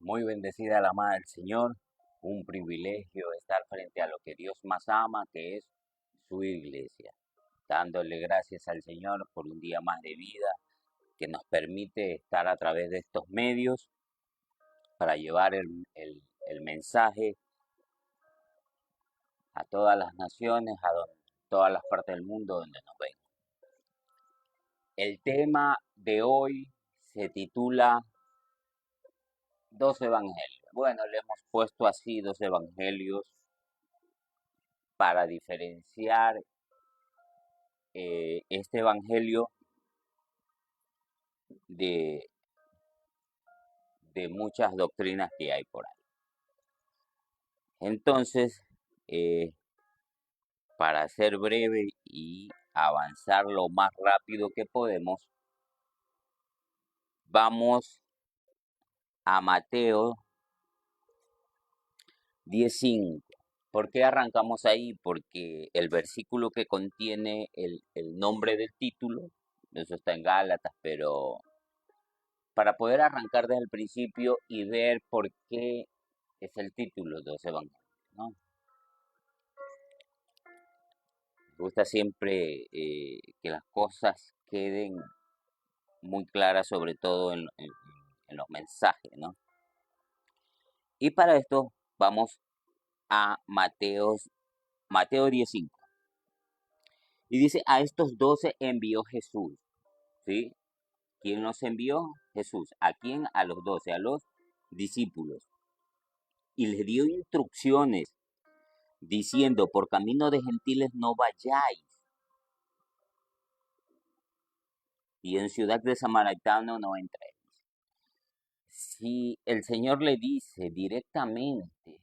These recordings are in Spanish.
Muy bendecida la amada del Señor, un privilegio estar frente a lo que Dios más ama, que es su iglesia, dándole gracias al Señor por un día más de vida que nos permite estar a través de estos medios para llevar el mensaje a todas las naciones, todas las partes del mundo donde nos ven. El tema de hoy se titula Dos Evangelios. Bueno, le hemos puesto así dos evangelios para diferenciar este evangelio de, de muchas doctrinas que hay por ahí. Entonces, eh, para ser breve y avanzar lo más rápido que podemos, vamos a Mateo 10:5. ¿Por qué arrancamos ahí? Porque el versículo que contiene el nombre del título, eso está en Gálatas, pero para poder arrancar desde el principio y ver por qué es el título de los evangelios, ¿no? Me gusta siempre que las cosas queden muy claras, sobre todo en los mensajes, ¿no? Y para esto vamos a Mateo 10:5. Y dice, a estos 12 envió Jesús, ¿sí? ¿Quién los envió? Jesús. ¿A quién? A los 12, a los discípulos. Y les dio instrucciones diciendo, por camino de gentiles no vayáis, y en ciudad de samaritano no entréis. Si el Señor le dice directamente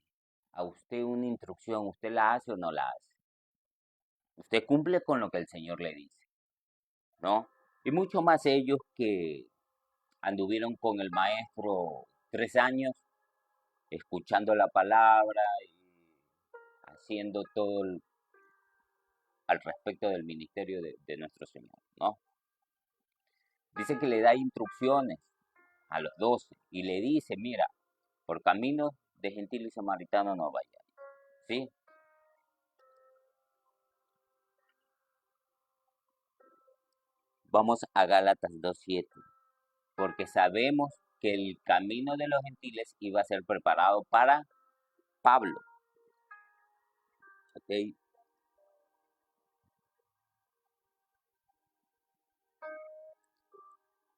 a usted una instrucción, ¿usted la hace o no la hace? Usted cumple con lo que el Señor le dice, ¿no? Y mucho más ellos que anduvieron con el maestro 3 años, escuchando la palabra y haciendo todo al respecto del ministerio de nuestro Señor, ¿no? Dice que le da instrucciones a los 12 y le dice, mira, por camino de gentil y samaritano no vayas, ¿sí? Vamos a Gálatas 2:7, porque sabemos que el camino de los gentiles iba a ser preparado para Pablo, ¿ok?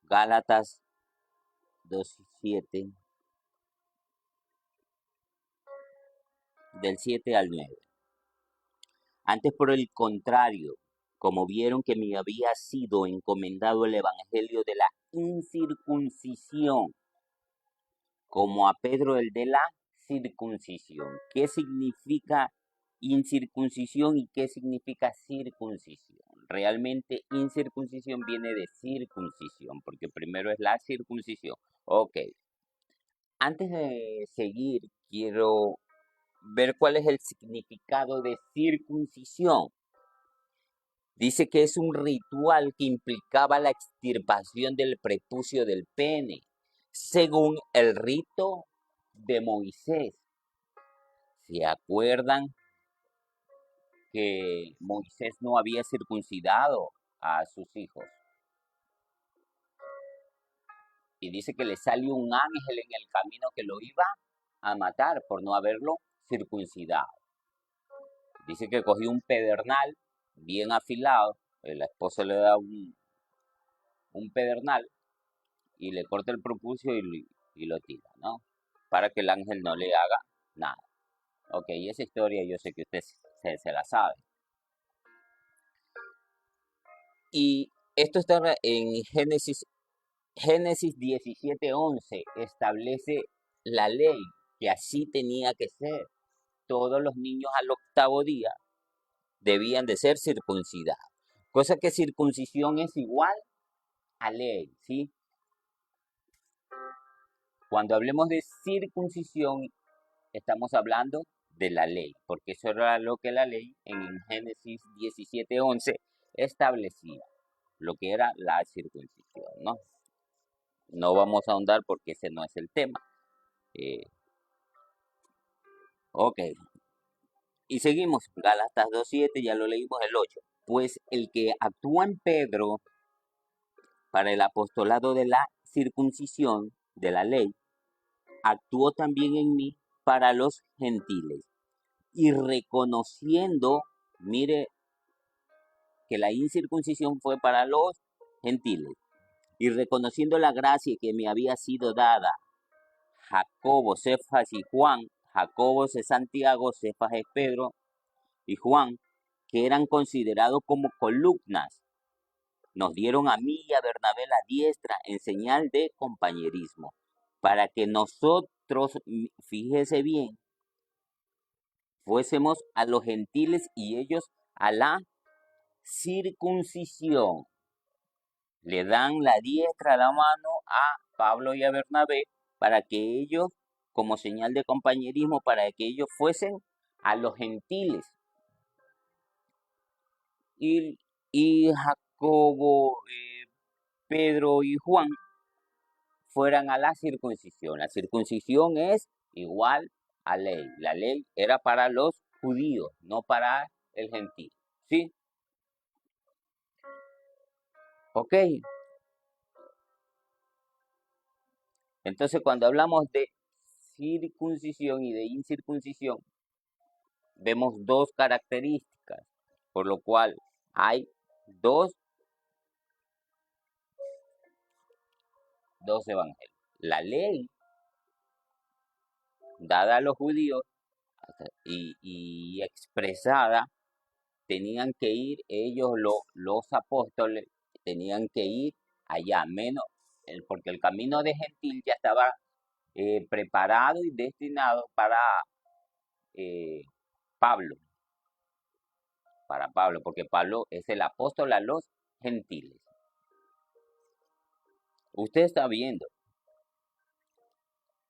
Gálatas 2:7, del 7 al 9. Antes, por el contrario, como vieron que me había sido encomendado el evangelio de la incircuncisión, como a Pedro el de la circuncisión. ¿Qué significa incircuncisión y qué significa circuncisión? Realmente incircuncisión viene de circuncisión, porque primero es la circuncisión. Ok, antes de seguir, quiero ver cuál es el significado de circuncisión. Dice que es un ritual que implicaba la extirpación del prepucio del pene, según el rito de Moisés. ¿Se acuerdan que Moisés no había circuncidado a sus hijos? Y dice que le salió un ángel en el camino que lo iba a matar por no haberlo circuncidado. Dice que cogió un pedernal bien afilado, la esposa le da un pedernal y le corta el prepucio y lo tira, ¿no? Para que el ángel no le haga nada. Ok, esa historia yo sé que usted se la sabe. Y esto está en Génesis 17:11, establece la ley que así tenía que ser. Todos los niños al octavo día debían de ser circuncidados. Cosa que circuncisión es igual a ley, ¿sí? Cuando hablemos de circuncisión, estamos hablando de la ley, porque eso era lo que la ley en Génesis 17:11 establecía, lo que era la circuncisión, ¿no? No vamos a ahondar porque ese no es el tema. Eh, ok, y seguimos, Gálatas 2:7, ya lo leímos el 8. Pues el que actúa en Pedro para el apostolado de la circuncisión de la ley, actuó también en mí para los gentiles. Y reconociendo, mire, que la incircuncisión fue para los gentiles, y reconociendo la gracia que me había sido dada, Jacobo, Cefas y Juan, Jacobo es Santiago, Cefas es Pedro y Juan, que eran considerados como columnas, nos dieron a mí y a Bernabé la diestra en señal de compañerismo, para que nosotros, fíjese bien, fuésemos a los gentiles y ellos a la circuncisión. Le dan la diestra a la mano a Pablo y a Bernabé para que ellos, como señal de compañerismo, para que ellos fuesen a los gentiles. Y Jacobo, Pedro y Juan fueran a la circuncisión. La circuncisión es igual a ley. La ley era para los judíos, no para el gentil. ¿Sí? Ok. Entonces, cuando hablamos de circuncisión y de incircuncisión, vemos dos características, por lo cual hay dos evangelios. La ley dada a los judíos y expresada, tenían que ir ellos, los apóstoles, tenían que ir allá, menos, porque el camino de gentil ya estaba preparado y destinado eh, Pablo, para Pablo, porque Pablo es el apóstol a los gentiles. Usted está viendo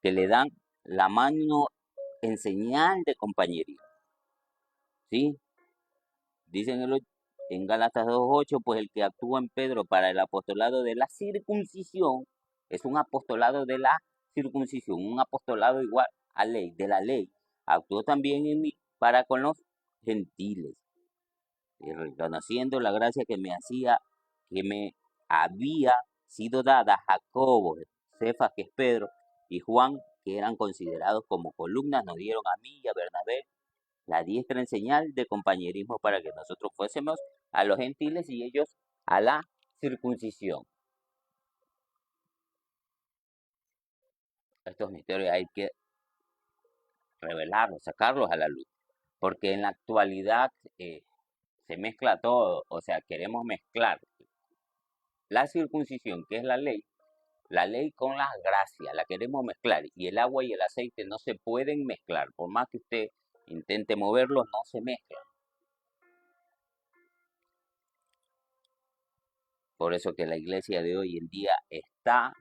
que le dan la mano en señal de compañerismo, ¿sí? Dicen en Gálatas 2:8, pues el que actúa en Pedro para el apostolado de la circuncisión es un apostolado de la circuncisión, un apostolado igual a ley, de la ley. Actuó también en mí para con los gentiles, y reconociendo la gracia que me había sido dada Jacobo, Cefas, que es Pedro, y Juan, que eran considerados como columnas, nos dieron a mí y a Bernabé la diestra en señal de compañerismo para que nosotros fuésemos a los gentiles y ellos a la circuncisión. Estos misterios hay que revelarlos, sacarlos a la luz, porque en la actualidad se mezcla todo, o sea, queremos mezclar la circuncisión, que es la ley con las gracias, la queremos mezclar, y el agua y el aceite no se pueden mezclar, por más que usted intente moverlos, no se mezclan. Por eso que la iglesia de hoy en día está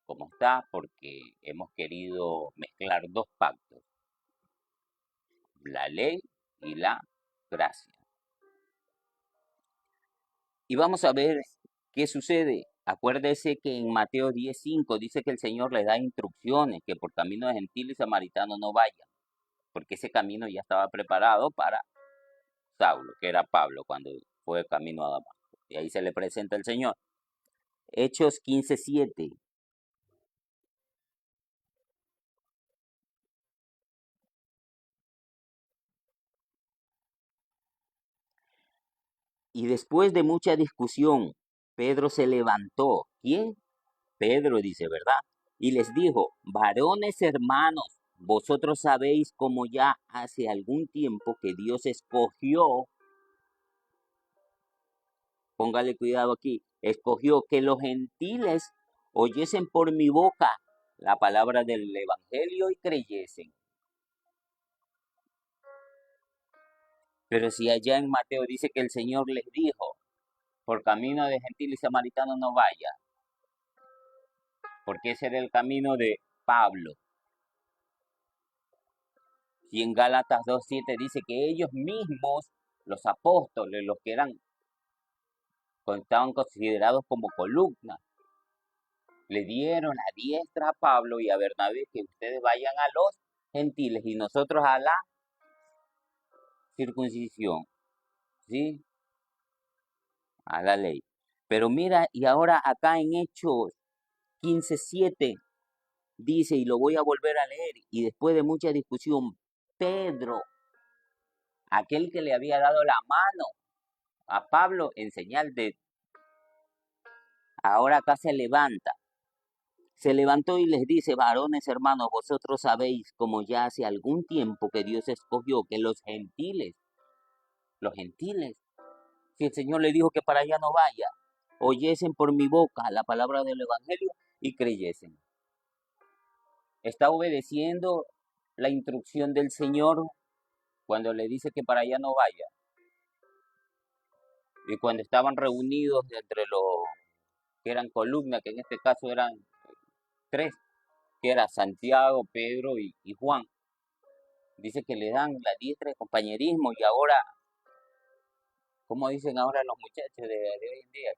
como está, porque hemos querido mezclar dos pactos, la ley y la gracia. Y vamos a ver qué sucede. Acuérdese que en Mateo 10:5 dice que el Señor le da instrucciones, que por camino de gentil y samaritano no vaya, porque ese camino ya estaba preparado para Saulo, que era Pablo, cuando fue camino a Damasco. Y ahí se le presenta el Señor. Hechos 15:7. Y después de mucha discusión, Pedro se levantó. ¿Quién? Pedro dice, ¿verdad? Y les dijo, varones hermanos, vosotros sabéis cómo ya hace algún tiempo que Dios escogió, póngale cuidado aquí, escogió que los gentiles oyesen por mi boca la palabra del Evangelio y creyesen. Pero si allá en Mateo dice que el Señor les dijo, por camino de gentil y samaritano no vaya, porque ese era el camino de Pablo. Y en Gálatas 2:7 dice que ellos mismos, los apóstoles, los que estaban considerados como columnas, Le dieron a diestra a Pablo y a Bernabé que ustedes vayan a los gentiles y nosotros a la circuncisión, ¿sí? A la ley. Pero mira, y ahora acá en Hechos 15:7 dice, y lo voy a volver a leer, y después de mucha discusión, Pedro, aquel que le había dado la mano a Pablo en señal de, ahora acá se levantó y les dice, varones hermanos, vosotros sabéis, como ya hace algún tiempo que Dios escogió que los gentiles, si el Señor le dijo que para allá no vaya, oyesen por mi boca la palabra del Evangelio y creyesen. Está obedeciendo la instrucción del Señor cuando le dice que para allá no vaya. Y cuando estaban reunidos entre los que eran columnas, que en este caso eran tres, que era Santiago, Pedro y Juan, dice que le dan la diestra de compañerismo y ahora, ¿cómo dicen ahora los muchachos de hoy en día?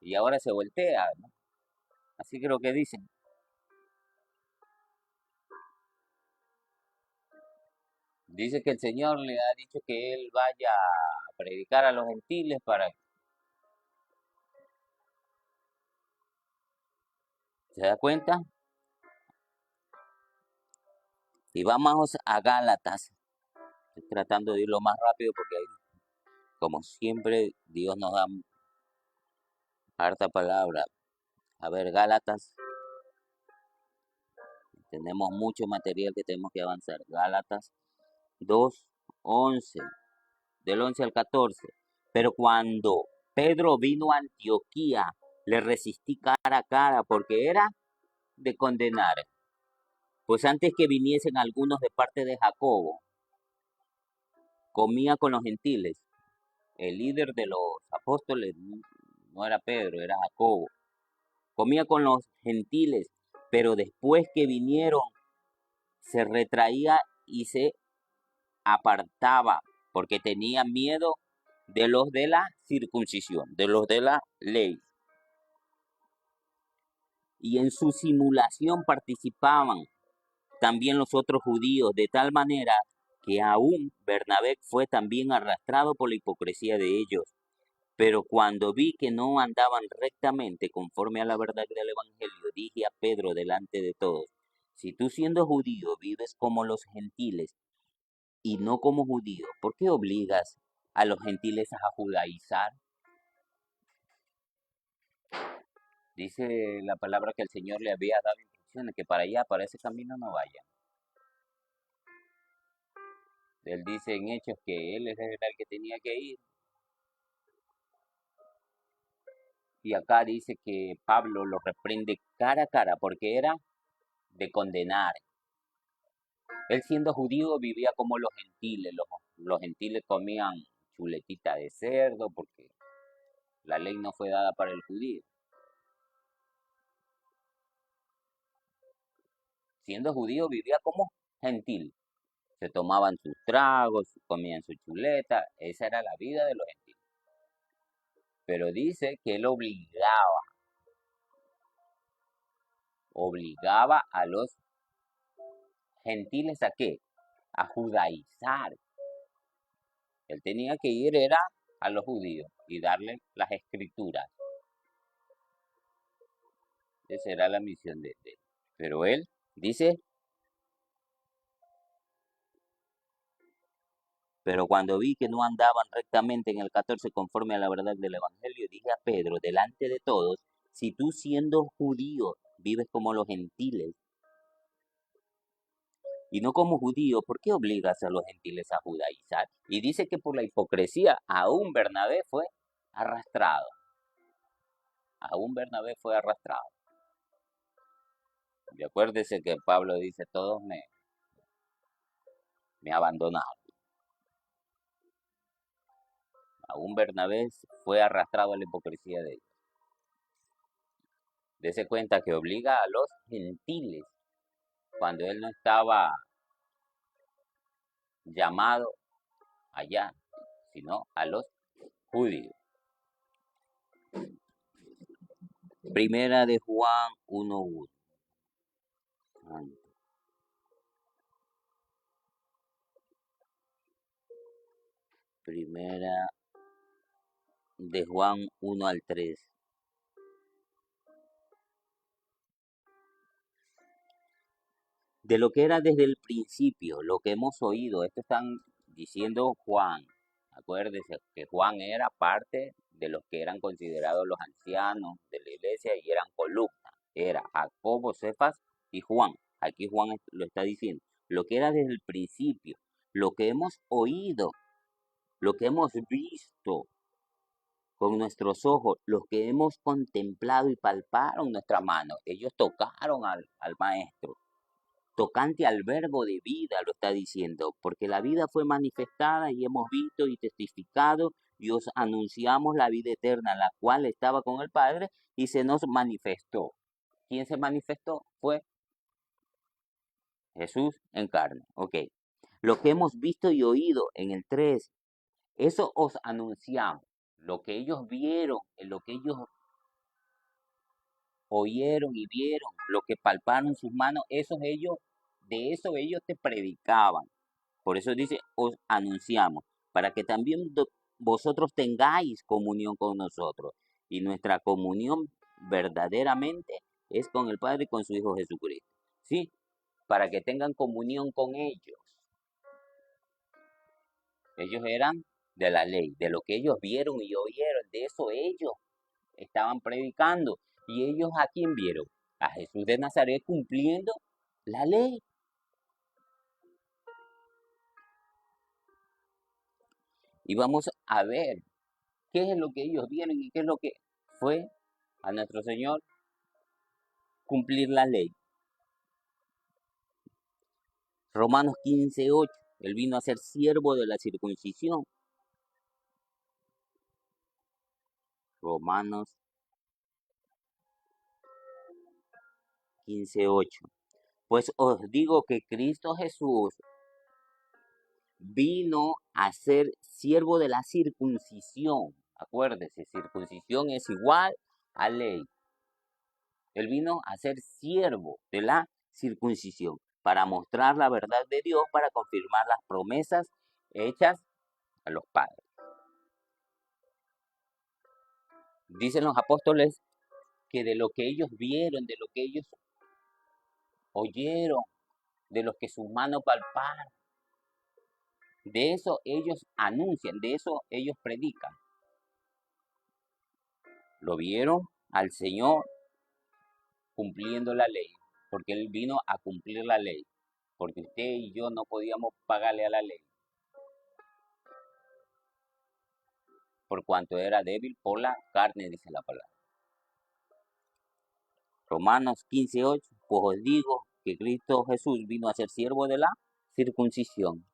Y ahora se voltea, ¿no? Así creo que dicen. Dice que el Señor le ha dicho que él vaya a predicar a los gentiles para... ¿Se da cuenta? Y vamos a Gálatas. Estoy tratando de ir lo más rápido porque, como siempre, Dios nos da harta palabra. A ver, Gálatas. Tenemos mucho material que tenemos que avanzar. Gálatas 2:11. Del 11 al 14. Pero cuando Pedro vino a Antioquía, le resistí cara a cara porque era de condenar. Pues antes que viniesen algunos de parte de Jacobo, comía con los gentiles. El líder de los apóstoles no era Pedro, era Jacobo. Comía con los gentiles, pero después que vinieron, se retraía y se apartaba, porque tenía miedo de los de la circuncisión, de los de la ley. Y en su simulación participaban también los otros judíos, de tal manera que aún Bernabé fue también arrastrado por la hipocresía de ellos. Pero cuando vi que no andaban rectamente conforme a la verdad del Evangelio, dije a Pedro delante de todos, si tú siendo judío vives como los gentiles y no como judío, ¿por qué obligas a los gentiles a judaizar? Dice la palabra que el Señor le había dado instrucciones, que para allá, para ese camino no vayan. Él dice en Hechos que él era el que tenía que ir. Y acá dice que Pablo lo reprende cara a cara porque era de condenar. Él siendo judío vivía como los gentiles. Los gentiles comían chuletita de cerdo porque la ley no fue dada para el judío. Siendo judío vivía como gentil. Se tomaban sus tragos, comían su chuleta. Esa era la vida de los gentiles. Pero dice que él obligaba a los gentiles ¿a qué? A judaizar. Él tenía que ir era a los judíos y darle las escrituras. Esa era la misión de él. Pero él dice, pero cuando vi que no andaban rectamente en el 14 conforme a la verdad del Evangelio, dije a Pedro delante de todos, si tú siendo judío vives como los gentiles y no como judío, ¿por qué obligas a los gentiles a judaizar? Y dice que por la hipocresía aún Bernabé fue arrastrado. Aún Bernabé fue arrastrado. Y acuérdese que Pablo dice, todos me abandonaron. Aún Bernabé fue arrastrado a la hipocresía de ellos. Dese cuenta que obliga a los gentiles cuando él no estaba llamado allá, sino a los judíos. Primera de Juan 1:1. Primera de Juan 1 al 3. De lo que era desde el principio, lo que hemos oído, esto están diciendo Juan. Acuérdese que Juan era parte de los que eran considerados los ancianos de la iglesia y eran columnas. Era Jacobo, Cefas y Juan. Aquí Juan lo está diciendo. Lo que era desde el principio, lo que hemos oído, lo que hemos visto con nuestros ojos, lo que hemos contemplado y palparon nuestra mano. Ellos tocaron al maestro. Tocante al verbo de vida, lo está diciendo, porque la vida fue manifestada y hemos visto y testificado y os anunciamos la vida eterna, la cual estaba con el Padre y se nos manifestó. ¿Quién se manifestó? Fue Jesús en carne. Ok. Lo que hemos visto y oído en el 3, eso os anunciamos. Lo que ellos vieron, lo que ellos oyeron y vieron, lo que palparon sus manos, de eso ellos te predicaban. Por eso dice, os anunciamos, para que también vosotros tengáis comunión con nosotros. Y nuestra comunión verdaderamente es con el Padre y con su Hijo Jesucristo. ¿Sí? Para que tengan comunión con ellos. Ellos eran de la ley, de lo que ellos vieron y oyeron, de eso ellos estaban predicando. ¿Y ellos a quién vieron? A Jesús de Nazaret cumpliendo la ley. Y vamos a ver qué es lo que ellos vieron y qué es lo que fue a nuestro Señor cumplir la ley. Romanos 15:8. Él vino a ser siervo de la circuncisión. Romanos 15:8. Pues os digo que Cristo Jesús vino a ser siervo de la circuncisión. Acuérdese, circuncisión es igual a ley. Él vino a ser siervo de la circuncisión para mostrar la verdad de Dios, para confirmar las promesas hechas a los padres. Dicen los apóstoles que de lo que ellos vieron, de lo que ellos oyeron, de lo que sus manos palparon, de eso ellos anuncian, de eso ellos predican. Lo vieron al Señor cumpliendo la ley, porque Él vino a cumplir la ley, porque usted y yo no podíamos pagarle a la ley, por cuanto era débil por la carne, dice la palabra. Romanos 15:8, pues os digo que Cristo Jesús vino a ser siervo de la circuncisión.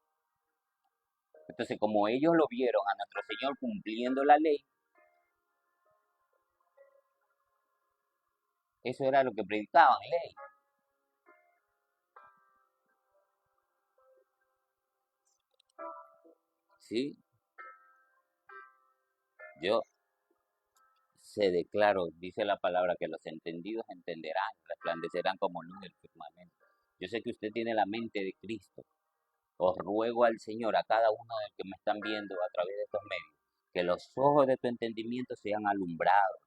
Entonces, como ellos lo vieron a nuestro Señor cumpliendo la ley, eso era lo que predicaban, ley. ¿Sí? Yo se declaro, dice la palabra, que los entendidos entenderán, resplandecerán como luz del firmamento. Yo sé que usted tiene la mente de Cristo. Os ruego al Señor, a cada uno de los que me están viendo a través de estos medios, que los ojos de tu entendimiento sean alumbrados.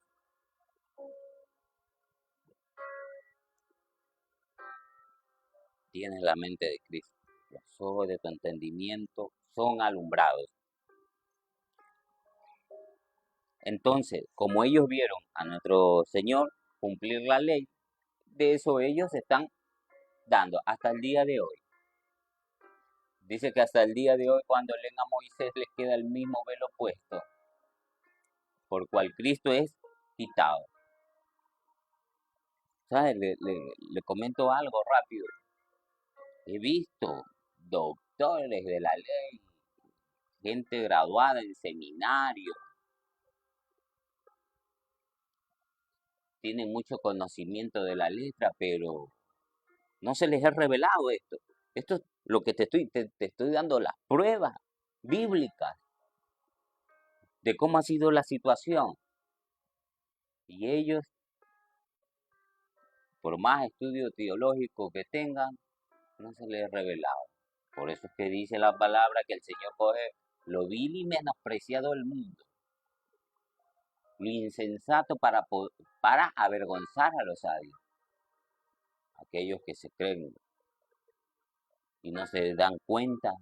Tienes la mente de Cristo. Los ojos de tu entendimiento son alumbrados. Entonces, como ellos vieron a nuestro Señor cumplir la ley, de eso ellos están dando hasta el día de hoy. Dice que hasta el día de hoy, cuando leen a Moisés, les queda el mismo velo puesto, por cual Cristo es quitado. ¿Sabes? Le comento algo rápido. He visto doctores de la ley, gente graduada en seminario, tienen mucho conocimiento de la letra, pero no se les ha revelado esto. Esto es lo que te estoy dando las pruebas bíblicas de cómo ha sido la situación. Y ellos por más estudio teológico que tengan, no se les ha revelado. Por eso es que dice la palabra que el Señor coge lo vil y menospreciado del mundo, lo insensato para avergonzar a los sabios, aquellos que se creen y no se dan cuenta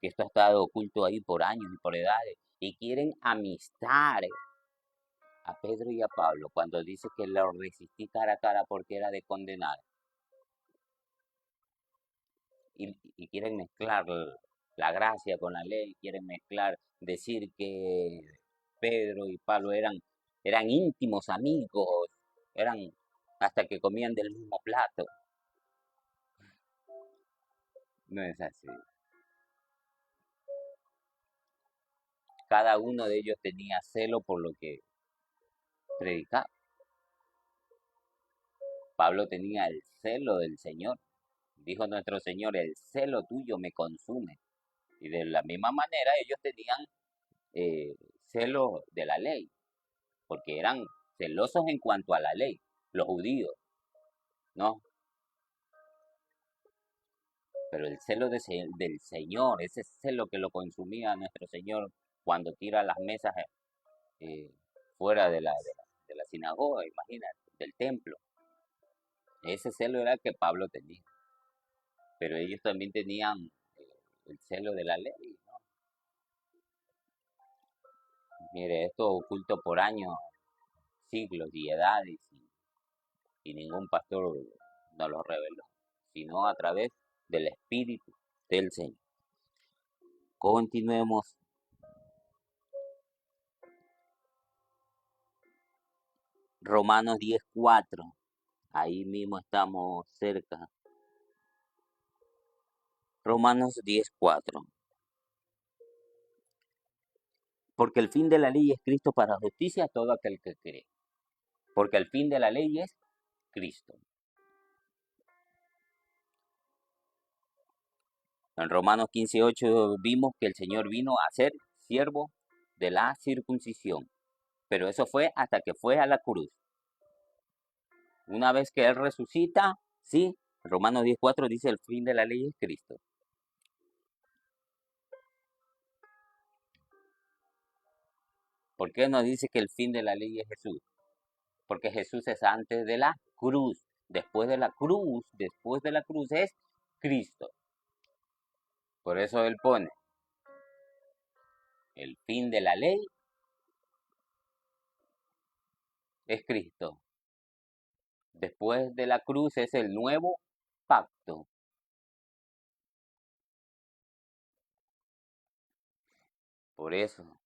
que esto ha estado oculto ahí por años y por edades y quieren amistar a Pedro y a Pablo cuando dice que lo resistí cara a cara porque era de condenar y quieren mezclar la gracia con la ley, quieren mezclar, decir que Pedro y Pablo eran íntimos amigos, eran hasta que comían del mismo plato. No es así. Cada uno de ellos tenía celo por lo que predicaba. Pablo tenía el celo del Señor. Dijo nuestro Señor, el celo tuyo me consume. Y de la misma manera ellos tenían celo de la ley, porque eran celosos en cuanto a la ley, los judíos, ¿no? Pero el celo del Señor, ese celo que lo consumía nuestro Señor cuando tira las mesas eh, fuera de la sinagoga, imagínate, del templo. Ese celo era el que Pablo tenía, pero ellos también tenían el celo de la ley, ¿no? Mire, esto oculto por años, siglos y edades, y ningún pastor nos lo reveló, sino a través del Espíritu del Señor. Continuemos. Romanos 10:4. Ahí mismo estamos cerca. Romanos 10:4. Porque el fin de la ley es Cristo para justicia a todo aquel que cree. Porque el fin de la ley es Cristo. En Romanos 15:8 vimos que el Señor vino a ser siervo de la circuncisión. Pero eso fue hasta que fue a la cruz. Una vez que Él resucita, sí, Romanos 10:4 dice el fin de la ley es Cristo. ¿Por qué no dice que el fin de la ley es Jesús? Porque Jesús es antes de la cruz. Después de la cruz es Cristo. Por eso Él pone el fin de la ley es Cristo. Después de la cruz es el nuevo pacto. Por eso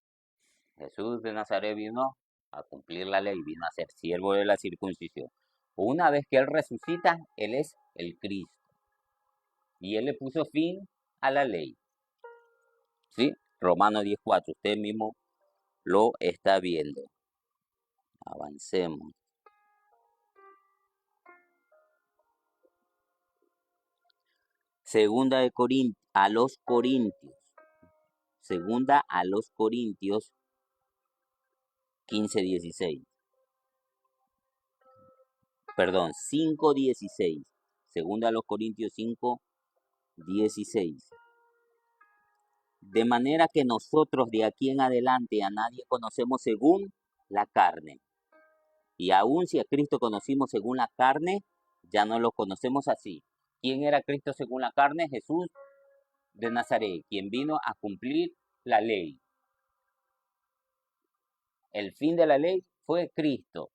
Jesús de Nazaret vino a cumplir la ley, vino a ser siervo de la circuncisión. Una vez que Él resucita, Él es el Cristo. Y Él le puso fin a la ley. ¿Sí? Romanos 10:4. Usted mismo lo está viendo. Avancemos. Segunda de a los Corintios. Segunda a los Corintios 15:16. Perdón, 5:16. Segunda a los Corintios 5:16. De manera que nosotros de aquí en adelante a nadie conocemos según la carne. Y aun si a Cristo conocimos según la carne, ya no lo conocemos así. ¿Quién era Cristo según la carne? Jesús de Nazaret, quien vino a cumplir la ley. El fin de la ley fue Cristo.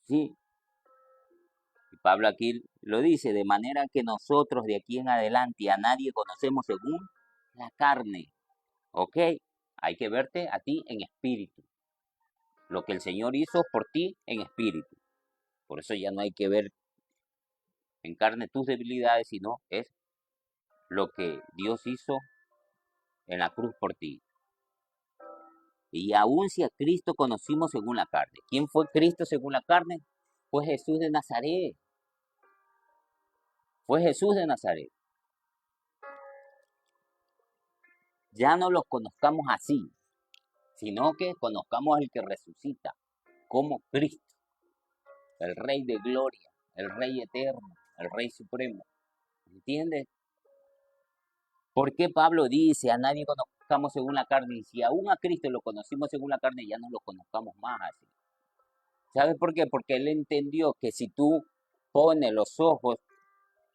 ¿Sí? Y Pablo aquí lo dice, de manera que nosotros de aquí en adelante a nadie conocemos según la carne. ¿Ok? Hay que verte a ti en espíritu. Lo que el Señor hizo por ti en espíritu. Por eso ya no hay que ver en carne tus debilidades, sino es lo que Dios hizo en la cruz por ti. Y aun si a Cristo conocimos según la carne. ¿Quién fue Cristo según la carne? Fue Jesús de Nazaret. Fue Jesús de Nazaret. Ya no los conozcamos así, sino que conozcamos al que resucita como Cristo, el Rey de Gloria. el Rey eterno, el Rey supremo. ¿Entiendes? ¿Por qué Pablo dice a nadie conozcamos según la carne? Y si aún a Cristo lo conocimos según la carne, ya no lo conozcamos más así. ¿Sabes por qué? Porque él entendió que si tú pones los ojos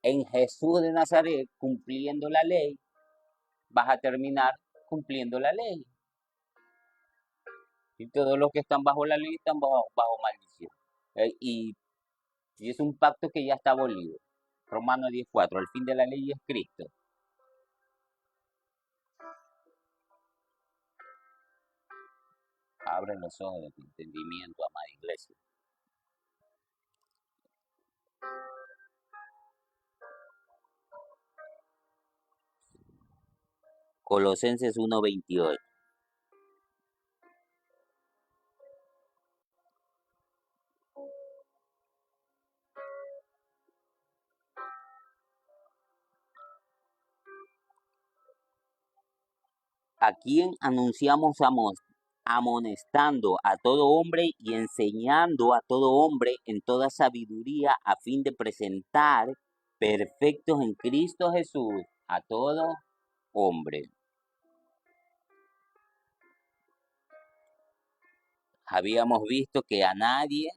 en Jesús de Nazaret cumpliendo la ley, vas a terminar cumpliendo la ley. Y todos los que están bajo la ley están bajo maldición. Y es un pacto que ya está abolido. Romanos 10:4, el fin de la ley es Cristo. Abre los ojos de tu entendimiento, amada iglesia. Colosenses 1:28. A quien anunciamos amonestando a todo hombre y enseñando a todo hombre en toda sabiduría a fin de presentar perfectos en Cristo Jesús a todo hombre. Habíamos visto que a nadie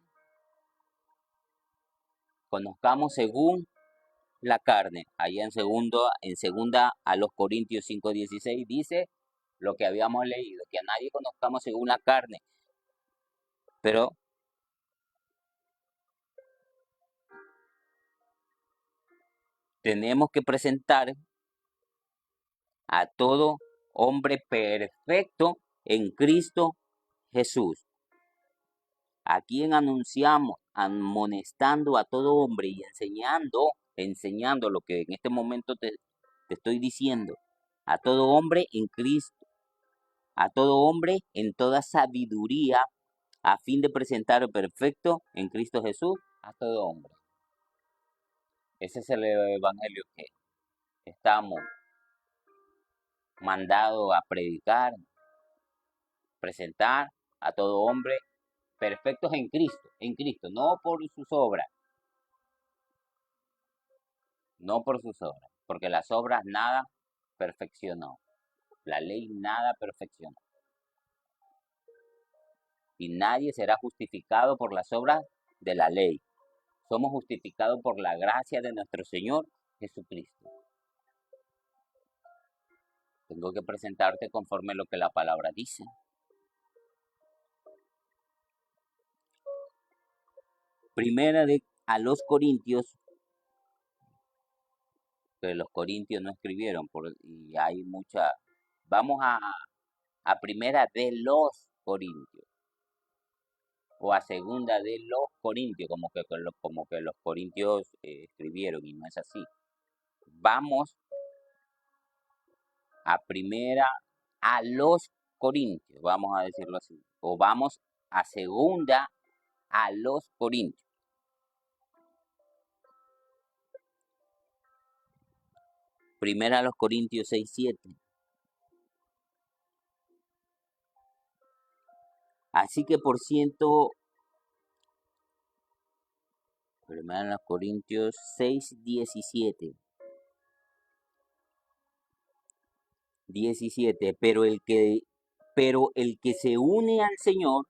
conozcamos según la carne. Allá en segunda a los Corintios 5:16 dice lo que habíamos leído, que a nadie conozcamos según la carne. Pero tenemos que presentar a todo hombre perfecto en Cristo Jesús, a quien anunciamos, amonestando a todo hombre y enseñando lo que en este momento te estoy diciendo, a todo hombre en Cristo, a todo hombre en toda sabiduría, a fin de presentar perfecto en Cristo Jesús a todo hombre. Ese es el evangelio que estamos mandados a predicar, presentar a todo hombre perfectos en Cristo, no por sus obras, no por sus obras, porque las obras nada perfeccionó, la ley nada perfeccionó. Y nadie será justificado por las obras de la ley. Somos justificados por la gracia de nuestro Señor Jesucristo. Tengo que presentarte conforme a lo que la palabra dice. Primera a los Corintios, que los corintios no escribieron, y hay mucha. Vamos a primera de los Corintios, o a segunda de los Corintios, como que los Corintios escribieron, y no es así. Vamos a primera a los Corintios, vamos a decirlo así, o vamos a segunda a los Corintios. Primera a los Corintios 6:7. Así que por ciento, primera a los Corintios 6:17. 17, pero el que se une al Señor,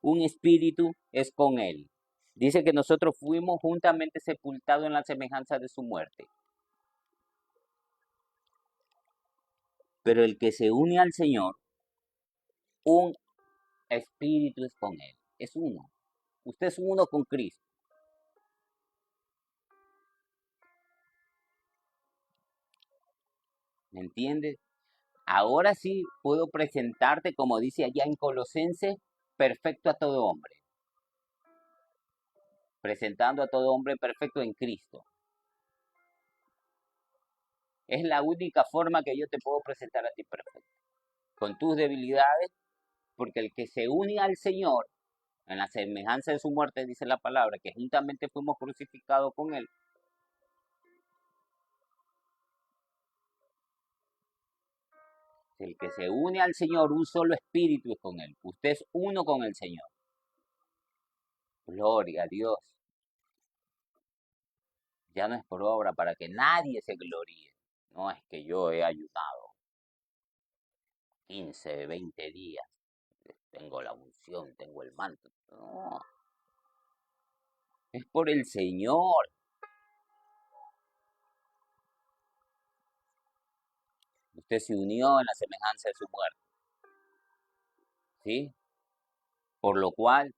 un espíritu es con él. Dice que nosotros fuimos juntamente sepultados en la semejanza de su muerte. Pero el que se une al Señor, un espíritu es con él. Es uno. Usted es uno con Cristo. ¿Me entiendes? Ahora sí puedo presentarte, como dice allá en Colosenses, perfecto a todo hombre. Presentando a todo hombre perfecto en Cristo. Es la única forma que yo te puedo presentar a ti perfecto. Con tus debilidades, porque el que se une al Señor, en la semejanza de su muerte, dice la palabra, que juntamente fuimos crucificados con Él. El que se une al Señor, un solo espíritu es con Él. Usted es uno con el Señor. Gloria a Dios. Ya no es por obra para que nadie se gloríe. No es que yo he ayunado 15, 20 días, tengo la unción, tengo el manto. No, es por el Señor. Usted se unió en la semejanza de su muerte, ¿sí? Por lo cual,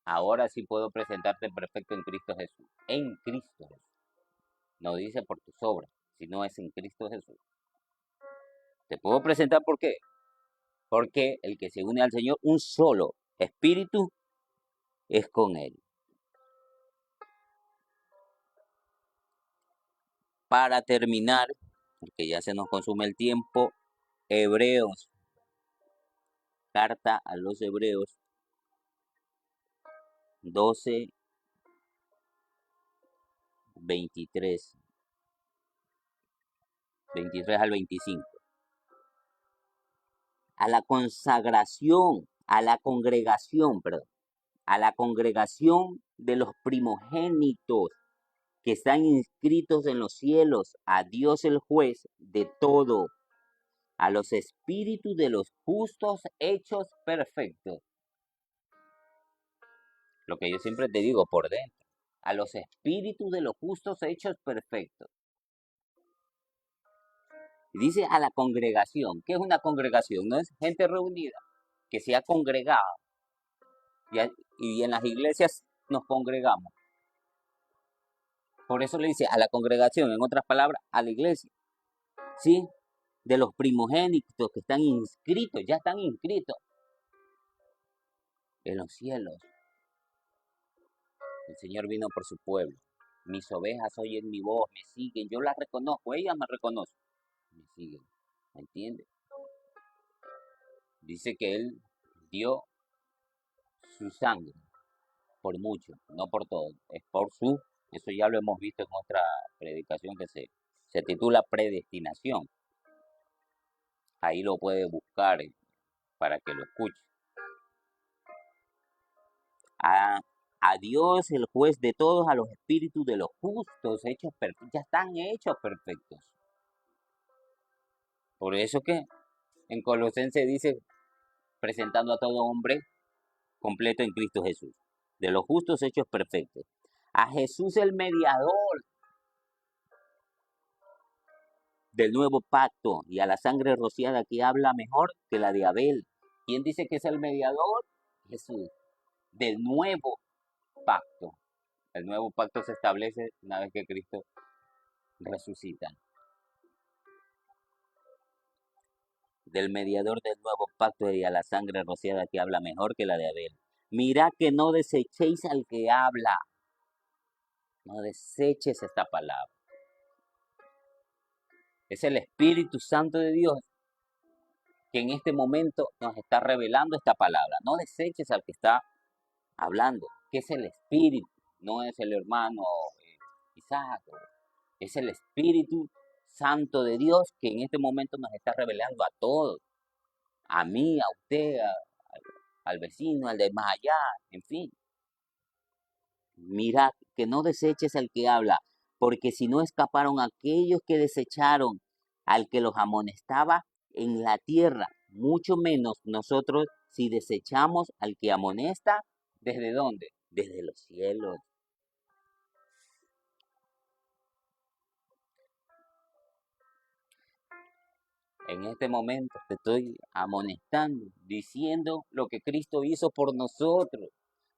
ahora sí puedo presentarte perfecto en Cristo Jesús. En Cristo Jesús. No dice por tus obras, sino es en Cristo Jesús. Te puedo presentar por qué. Porque el que se une al Señor, un solo espíritu, es con Él. Para terminar, porque ya se nos consume el tiempo, Hebreos, carta a los Hebreos 12, 23, 23 al 25. A la consagración, perdón, a la congregación de los primogénitos que están inscritos en los cielos, a Dios el juez de todo, a los espíritus de los justos hechos perfectos. Lo que yo siempre te digo por dentro, a los espíritus de los justos hechos perfectos. Y dice a la congregación. ¿Qué es una congregación? No es gente reunida, que se ha congregado. Y en las iglesias nos congregamos. Por eso le dice a la congregación, en otras palabras, a la iglesia. ¿Sí? De los primogénitos que están inscritos, ya están inscritos en los cielos. El Señor vino por su pueblo. Mis ovejas oyen mi voz, me siguen, yo las reconozco, ellas me reconocen, me siguen. ¿Me entiendes? Dice que Él dio su sangre por mucho, no por todo, es por su, eso ya lo hemos visto en otra predicación que se titula Predestinación. Ahí lo puede buscar para que lo escuche. A Dios, el juez de todos, a los espíritus de los justos, hechos perfectos, ya están hechos perfectos. Por eso que en Colosenses dice, presentando a todo hombre completo en Cristo Jesús, de los justos hechos perfectos. A Jesús el mediador del nuevo pacto y a la sangre rociada que habla mejor que la de Abel. ¿Quién dice que es el mediador? Jesús, del nuevo pacto. El nuevo pacto se establece una vez que Cristo resucita. Del mediador del nuevo pacto y a la sangre rociada que habla mejor que la de Abel. Mirad que no desechéis al que habla. No deseches esta palabra. Es el Espíritu Santo de Dios que en este momento nos está revelando esta palabra. No deseches al que está hablando, que es el Espíritu, no es el hermano Isaac, es el Espíritu Santo de Dios que en este momento nos está revelando a todos, a mí, a usted, al vecino, al de más allá, en fin. Mirad que no deseches al que habla, porque si no escaparon aquellos que desecharon al que los amonestaba en la tierra, mucho menos nosotros si desechamos al que amonesta, ¿desde dónde? Desde los cielos. En este momento te estoy amonestando, diciendo lo que Cristo hizo por nosotros.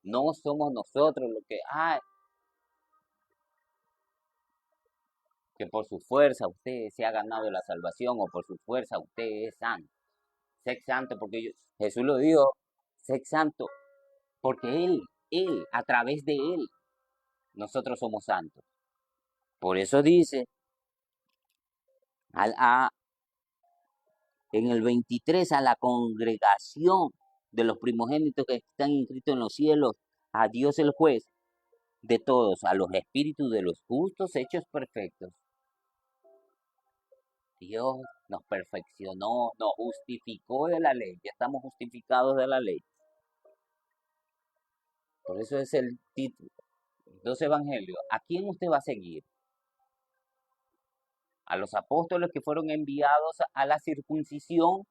No somos nosotros lo que por su fuerza usted se ha ganado la salvación o por su fuerza usted es santo. Sé santo porque Jesús lo dijo, sé santo porque a través de Él, nosotros somos santos. Por eso dice, al, a, en el 23, a la congregación de los primogénitos que están inscritos en los cielos, a Dios el juez de todos, a los espíritus de los justos hechos perfectos. Dios nos perfeccionó, nos justificó de la ley, ya estamos justificados de la ley. Por eso es el título, dos evangelios, ¿a quién usted va a seguir? ¿A los apóstoles que fueron enviados a la circuncisión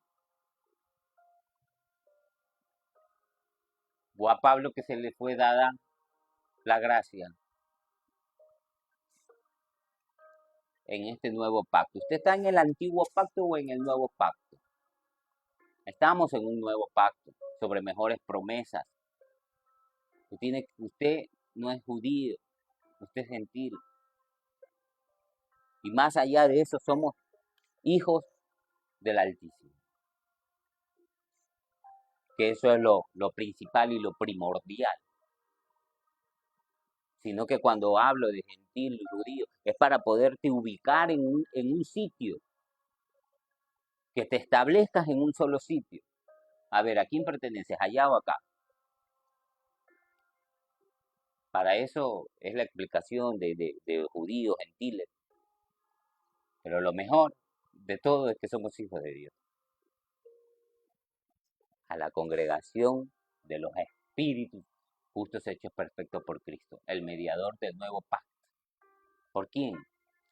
o a Pablo que se le fue dada la gracia en este nuevo pacto? ¿Usted está en el antiguo pacto o en el nuevo pacto? Estamos en un nuevo pacto sobre mejores promesas. Usted no es judío, usted es gentil. Y más allá de eso, somos hijos del Altísimo. Que eso es lo principal y lo primordial. Sino que cuando hablo de gentil y judío, es para poderte ubicar en un sitio, que te establezcas en un solo sitio. A ver, ¿a quién perteneces? ¿Allá o acá? Para eso es la explicación de judíos, gentiles. Pero lo mejor de todo es que somos hijos de Dios. A la congregación de los espíritus justos hechos perfectos por Cristo, el mediador del nuevo pacto. ¿Por quién?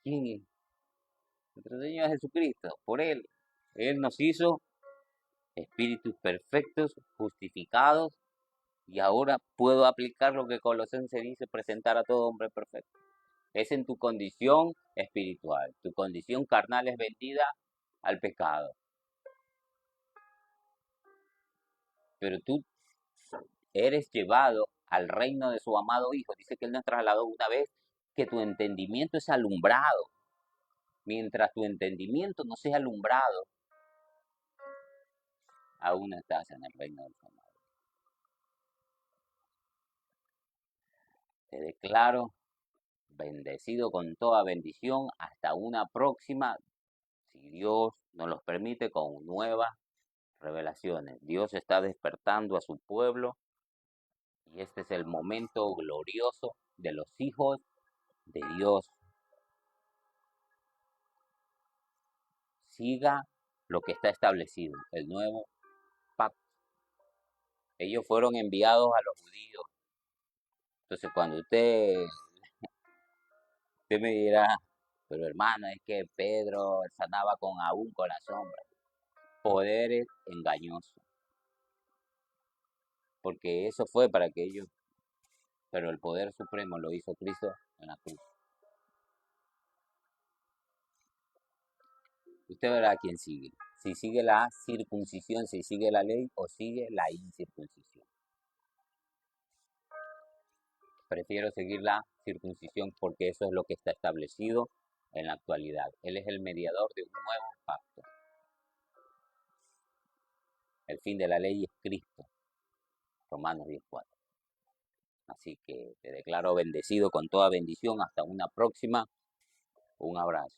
¿Quién es? Nuestro Señor Jesucristo. Por Él. Él nos hizo espíritus perfectos, justificados, y ahora puedo aplicar lo que Colosenses dice, presentar a todo hombre perfecto. Es en tu condición espiritual. Tu condición carnal es vendida al pecado. Pero tú eres llevado al reino de su amado Hijo. Dice que Él nos trasladó una vez que tu entendimiento es alumbrado. Mientras tu entendimiento no sea alumbrado, aún estás en el reino de su amado. Te declaro bendecido con toda bendición. Hasta una próxima, si Dios nos los permite, con nuevas revelaciones. Dios está despertando a su pueblo y este es el momento glorioso de los hijos de Dios. Siga lo que está establecido, el nuevo pacto. Ellos fueron enviados a los judíos. Entonces cuando usted me dirá, pero hermano, es que Pedro sanaba aún con la sombra. Poderes engañosos. Porque eso fue para que ellos, pero el poder supremo lo hizo Cristo en la cruz. Usted verá a quién sigue. Si sigue la circuncisión, si sigue la ley o sigue la incircuncisión. Prefiero seguir la circuncisión porque eso es lo que está establecido en la actualidad. Él es el mediador de un nuevo pacto. El fin de la ley es Cristo. Romanos 10:4. Así que te declaro bendecido con toda bendición. Hasta una próxima. Un abrazo.